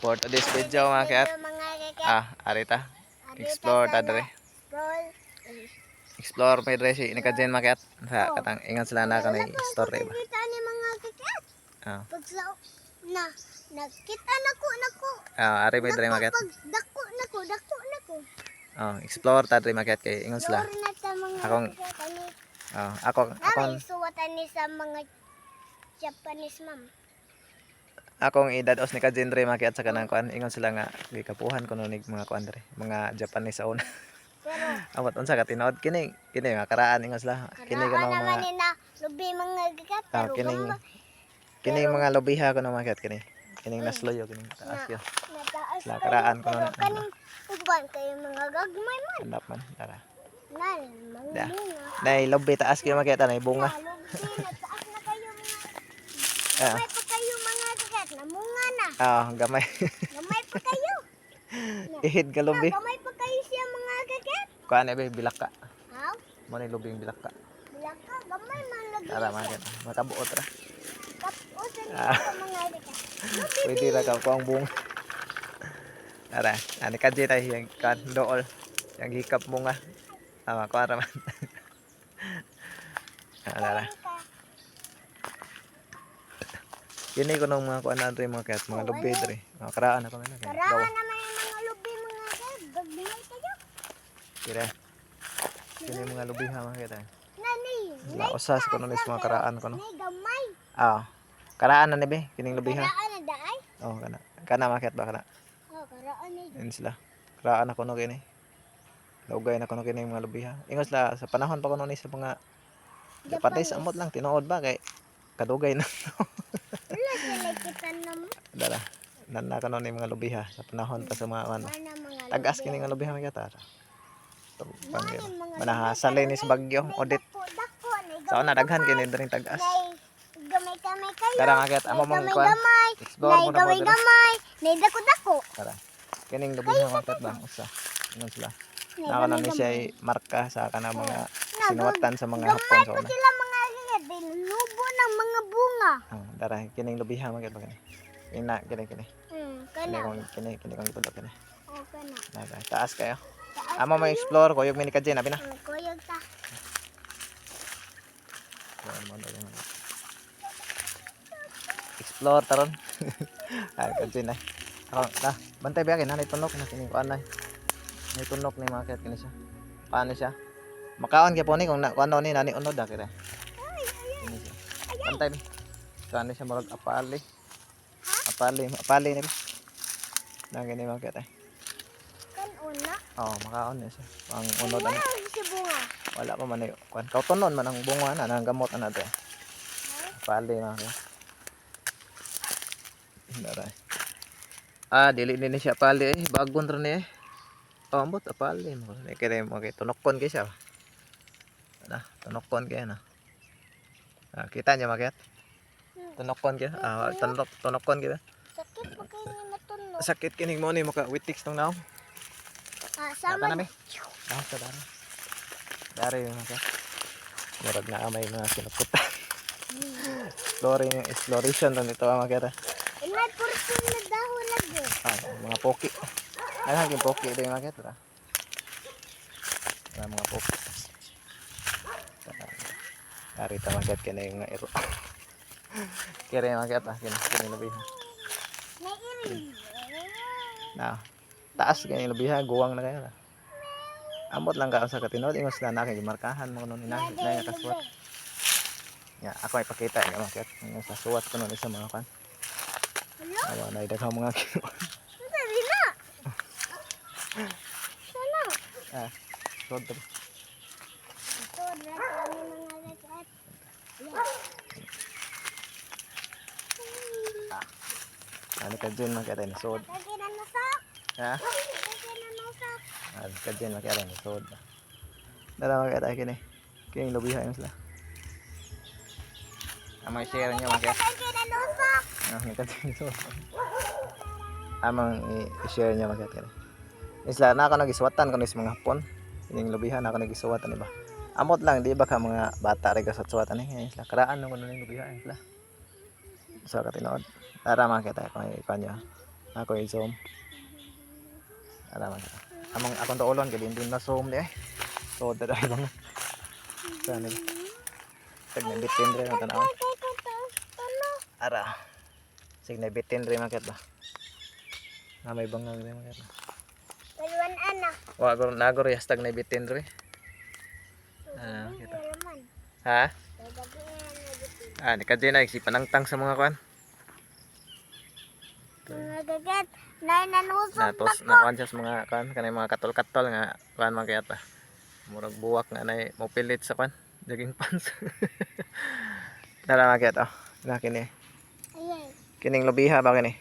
For today's video mga kaat. Arita. Explore ta dre. Explore may dre si ini kadyen mga kaat. Sa katang ingon sila na kanay story ba. Kita ni mga kakat. Ah. Pag sa na nakita nako. Ari may dre mga kaat. Pag dako nako. Explore ta dre mga kaat kay ingon sila. Akong ako suwatan ni sa mga Japanese ma'am. akong edad os ni kadyen dre mga kaat sa kanang kuan ingon sila nga gikapuhan kuno nig mga kuan dre. Mga Japanese sa una. Pero Amot unsa ka tinuod kini nga karaan ingon sila. Kini karaan kuno naman mga ni na lubi mga kakat. Pero kining mga lobiha kuno mga kaat kini. Kining nasloyo kining taas yun. nataas Sila karaan ko na. kaning uban kayo mga gagmay man. Handap man tara. Nan, mga Da. bunga. Nay lobi taas kay makita nay bunga. Lubi, nataas na kayo mga. Ah. Gamay pa kayo mga kakat. Namunga na. Gamay. Gamay pa kayo. Ihid ka lobi. Gamay pa kayo siya mga kakat. Kuan ba bilak ka. Haw? Mo ni lobing bilak ka. Wala ka. Gamay man lagi. Tara man makabuot ra. Kapusan Ah. ka mga kakat. Pwede ra ka kuang bunga. Tara, ani kadje tay yang kan dool. Yang hikap bunga. Kuan ra man. Tara. Kini ko nung mga kuan na dre mga kat, mga lobi dre. Mga karaan ako na. Karaan naman yung mga lubi mga kakat. Gagmay kayo. Kira. Kini mga lobi ha mga kat. Nani. Laosas ko nun is mga karaan ko no. Nay gamay. Karaan na ni be, kining lobi ha. Karaan na daay. Kana. Kana maket ba kana? Karaan ni. Yan sila. Karaan ako no kini. Laugay na ko no kini mga lobi ha. Ingos la sa panahon pa ko no ni sa mga Japanese amot lang tinuod ba kay kadugay na. Wala sila kita naman. Dala. Nana ka no ni mga lobi ha sa panahon pa sa mga ano. Mana mga Tagas kini nga lobi ha mga kat. Nani mga Manahasalay ni sa bagyo, audit. dako. Sa una daghan kini dring tagas. Gamay kayo. Tara mga kat, amo mong kuan. Gamay. Explore mo na po dira. Gamay. Nay dako. Tara. Kining lobi ha mga kat ba usa. Ingon sila. Naka na ni siya ay marka sa kana mga sinuwatan sa mga hapon sa una. Sila mga ganyan. Dinubo ng mga bunga. Tara, kining lobi ha mga kat ba kini. Kini. Kini Kana. kong itulog kini. Kana. Tara, taas kayo. Amo mo explore ko yung mini kadjen abi na. Kuyog ta. Explore taron. Kadjen na. Ako na, bantay ba nanay tunok na kini kuan nay. Nay tunok ni market kini siya. Paano siya? Makaon kay po ni kung kuan ni nani unod da kira. Kini siya. Bantay mi. Kuan siya murag apali. Apali ni. Na gani market ay. Kan una. Makaon niya siya. Ang unod ano. Si bunga. Wala pa man ayo. Kuan kautonon man ang bunga na nang gamot ana to. Apali market. Daray. Dili din siya pali bagon ra ni ambot apali mo ni kay mo kay tunokon kay siya. Tunokon kay na. Kita niya maket. Tunokon kay. Tunokon kay. Sakit pa kayo ni matunog. Sakit kining mo ni maka witix tong naw. Sama na mi. Sa dara. Dari maket. Murag na may mga sinukutan. Exploration to nito maket. Inay purso na dahon lagi. Mga poki. Naging poki din mga kito. Mga poki. Arita mga kito kina yung iro. Kira yung mga kito. Kina yung labihan. Taas kina yung labihan. Guwang na kayo. Ambot lang ka sa katinod. Ingos na nakin. Markahan mo nun. Inay nakaswat. Ako ay pakita yung mga kito. Yung sa suwat ko nun isa mga kan. Naidaghan mga kito. Sana. Sod to. Ito na kami mga gagat. Ano ka dyan makita ni sod. Lagi na nasak. Ha? Lagi na nasak. Ano ka dyan makita ni sod. Dala makita kini. Kini lobihan yung sila. Amang share niya makita. Lagi na nasak. Ano ka dyan sod. Amang i-share niya makita kini. Isla na ako nagiswatan kuno sa mga hapon. Ining lobihan ako nagiswatan iba. Amot lang di ba ka mga bata rega sa swatan ni isla karaan no kuno ning lobihan isla. So ka tinuod. Tara makita ko ay kanyo. Ako i-zoom. Ala man. Among akong tuulon kay din na zoom di ay. So dada bang. Sani. Tag na bitin dre mo tanaw. Ara. Sig na bitin dre market ba. Na may bangang dre market. Kaluan anak. Wa gor nagor yastag na bitin dre. Kita. Ha? Ni kadyo na si panangtang sa mga kwan. Mga gagat. Nay nanusok Natos na kwan siya sa mga kwan kanay mga katol-katol nga kwan man kaya ta. Murag buwak nga nay mopilit sa kwan. Jogging pants. Dala makita. Na kini. Ayan. Kining lobiha ba kini?